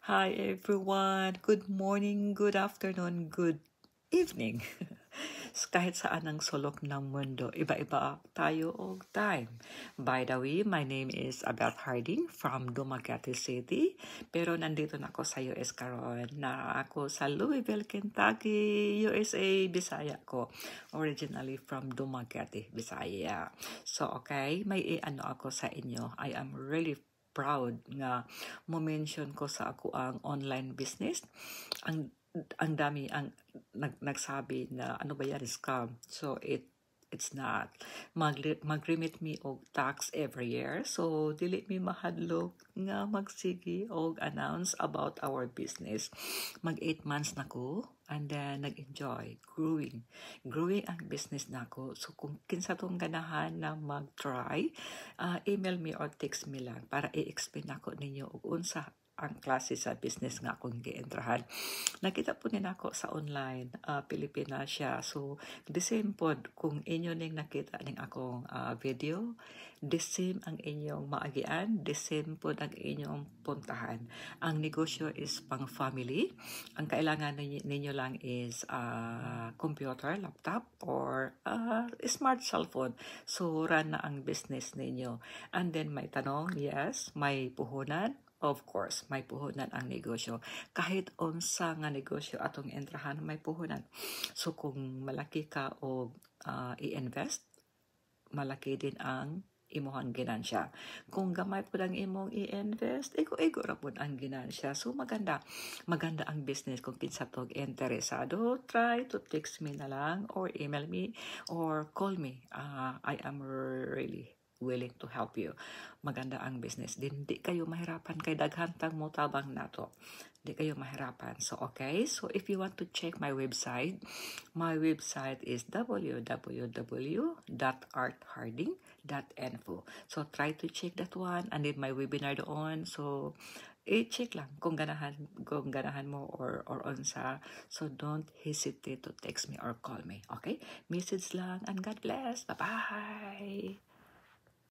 Hi everyone. Good morning, good afternoon, good evening. Kahit saan ang sulok ng mundo, iba-iba tayo og time. By the way, my name is Abel Harding from Dumaguete City. Pero nandito na ako sa US karon na ako sa Louisville, Kentucky, USA, Bisaya ko. Originally from Dumaguete, Bisaya. So okay, may ano ako sa inyo. I am really proud nga mo-mention ko sa ako ang online business. Ang dami ang nagsabi na ano ba yan, scam. So it's not. Mag-remit me og tax every year. So dili mi mahadlok nga magsigi og announce about our business. Mag 8 months na ko and then nag-enjoy growing ang business nako. So kung kinsa tong ganahan na mag-try, email me or text me lang para i-explain ako ninyo og unsa ang klase sa business nga akong gientrahan. Nakita po nila ako sa online, Pilipina siya. So, the same pod, kung inyo ning nakita ning akong video, the same ang inyong maagian, the same pod ang inyong puntahan. Ang negosyo is pang family. Ang kailangan ninyo lang is computer, laptop, or smart cellphone. So, run na ang business ninyo. And then may tanong, yes, may puhunan. Of course, may puhunan ang negosyo. Kahit unsa nga negosyo atong entrahan, may puhunan. So kung malaki ka o i-invest, malaki din ang imuhang ginansya. Kung gamay po lang imong i-invest, ego ra po ang ginansya. So maganda ang business kung kinsa tog interesado. Try to text me na lang or email me or call me. I am really willing to help you. Maganda ang business. Di kayo mahirapan kay daghantang mo tabang nato. Di kayo mahirapan. So, okay. So, if you want to check my website is www.artharding.info. So, try to check that one. And then my webinar doon. So, i-check lang kung ganahan mo or unsa. So, don't hesitate to text me or call me. Okay? Message lang and God bless. Bye-bye!